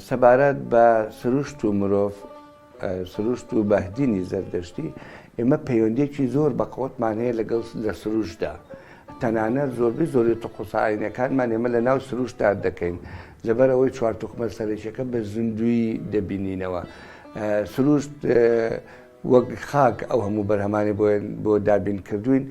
سەبارەت بە سروشت و مرۆڤ سروشت و بەهدینی زەردەشتی ئێمە پەیوەندێکی زۆر بەقەوتمان هەیە لەگەڵ لە سروشتدا تەنانەت زۆری توقوساینەکانمان ئێمە لە ناو سروشتدا دەکەین لەبەر ئەوەی چوار توخمە سەرەکیەکە بە زیندوی دەبینینەوە. سروشت وەک خاک ئەو هەموو بەرهەمانی بۆ دابین کردوین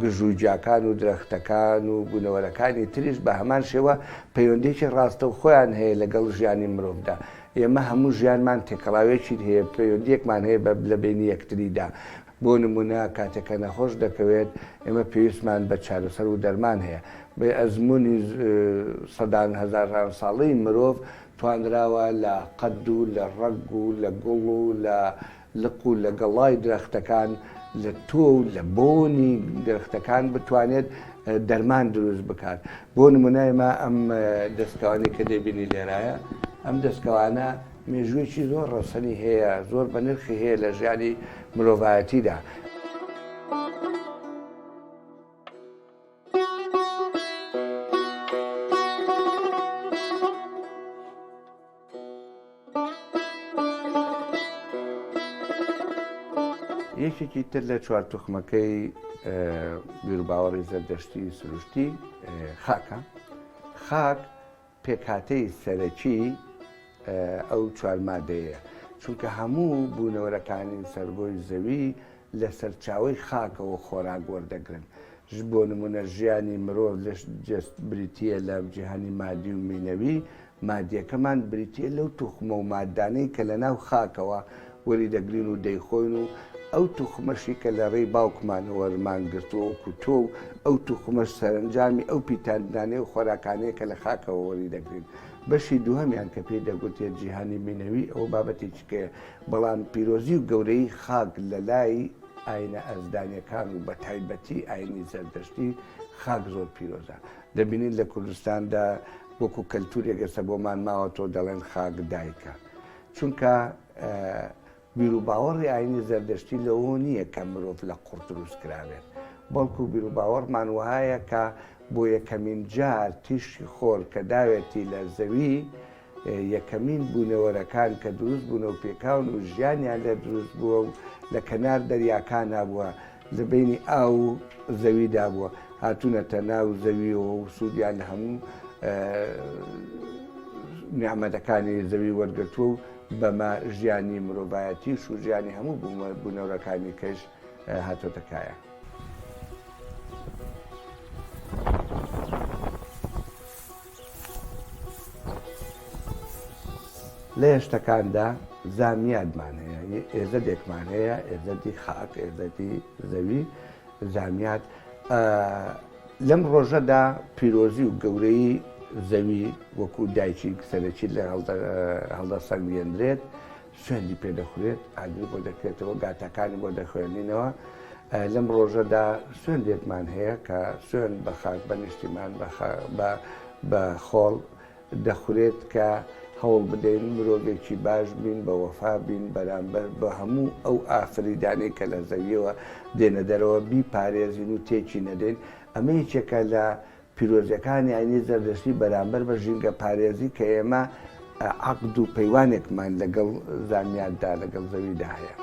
گژوجاکان و درەختەکان و بوونەوەرەکانی تریش بە هەمان شێوە پەیوەندێکی ڕاستە و خۆیان هەیە لەگەڵ ژیانی مرۆڤدا. ئێمە هەموو ژیانمان تێکەڵاوێکی هەیە پەیوەندیەکمان هەیە بە بینی یەکتریدا. بۆ نمونە کاتێکە نەخۆش دەکەوێت ئێمە پێویستمان بە چارەسەر و دەرمان هەیە. بە ئەزمموی سەدان هەزاران ساڵەی مرۆڤ توانراوە لە قەد و لە ڕەگ و لە گوڵ و لە لق و لە گەڵای درەختەکان لە تۆ و لە بۆنی درەختەکان بتوانێت دەرمان دروست بکات. بۆ نمونایمە ئەم دەستکەوانی کە دەبینی لێرایە ئەم دەستکەوانە مێژوویەکی زۆر ڕەسەنی هەیە زۆر بە نرخی هەیە لە ژیانی مرۆڤایەتیدا. یەکێکی تر لە چوار توخمەکەی بیرروباوەڕی زەردەشتی سروشتی خاکە. خاک پێکهاتەی سەرەکی ئەو چوار مادەیە چونکە هەموو بوونەوەرەکانی سەربۆی زەوی لە سەرچاوی خاکەوە خۆراک وەردەگرن. بۆ نمونە ژیانی مرۆڤ لە جست بریتە لە جیهانی مادی و مینەوی مادیەکەمان بریتە لەو توخمە و مادانەی کە لە ناو خاکەوە وەری دەگرین و دەیخۆین و ئەو توخمەشی کە لە ڕێی باوکمان وەرمانگرتووە و کوتۆ و ئەو توخمەش سەرنجامی ئەو پیتاندانەی و خۆراکانەیە کە لە خاکەوە وەری دەگرین. بەشی دووهەمیان کە پێی دەگوتێت جیهانی مینەوی ئەو بابەتێکیکەیە بەڵام پیرۆزی و گەورەی خاک لە لای ئاینە ئەزدانیەکان و بە تایبەتی ئاینی زەردەشتی خاک زۆر پیرۆزە. دەبینین لە کوردستاندا وەکو کەلتورێک ئێستا بۆمان ماوە تۆ دەڵێن خاک دایکە چونکە بیرروباوەڕی ئاینی زەردەشتی لەوە نییە کە مرۆڤ لە قوڕ دروست کرابێت بەڵکو بیرروباوەڕمان وایە کە بۆ یەکەمین جار تیشی خۆر کە داوێتی لە زەوی یەکەمین بوونەوەرەکان کە دروست بوون و پێکاون و ژیانیان لە دروست بووە و لە کەنار دەریاکان نبووە لە بینی ئاو و زەویدا بووە هاتوونەتە ناو زەویەوە و سوودیان لە هەموو نیعمەتەکانی زەوی وەرگرتووە و بەمە ژیانی مرۆڤایەتیش و ژیانی هەموو بوونەوەرەکانی کەش هاتۆتەکایە. لە هێشتەکاندا زامیادمان هەیە ئێزەدێکمان هەیە ئێزەدی خاک ئێزەدی زەوی زامیاد. لەم ڕۆژەدا پیرۆزی و گەورەی زەوی وەکو دایکی سەرەکی لە هەڵدە سەنگێنرێت سوێندی پێدەخورێت ئاگری بۆ دەکرێتەوە گاتەکانی بۆ دەخوێنینەوە. لەم ڕۆژەدا سوێندێکمان هەیە کە سوێن بە خاک بە نیشتیمان بە خۆڵ دەخورێت کە هەوڵ بدەین مرۆڤێکی باش بین بە وەفا بین بەرامبەر بە هەموو ئەو ئافریدانەی کە لە زەویەوە دێنە دەرەوە بیپارێزین و تێکی نەدەین. ئەمە یەکێکە لە پیرۆزیەکانی ئاینی زەردەشتی بەرامبەر بە ژینگە پارێزی کە ئێمە عەقد و پەیوانێکمان لەگەڵ زامیاندا لەگەڵ زەویدا هەیە.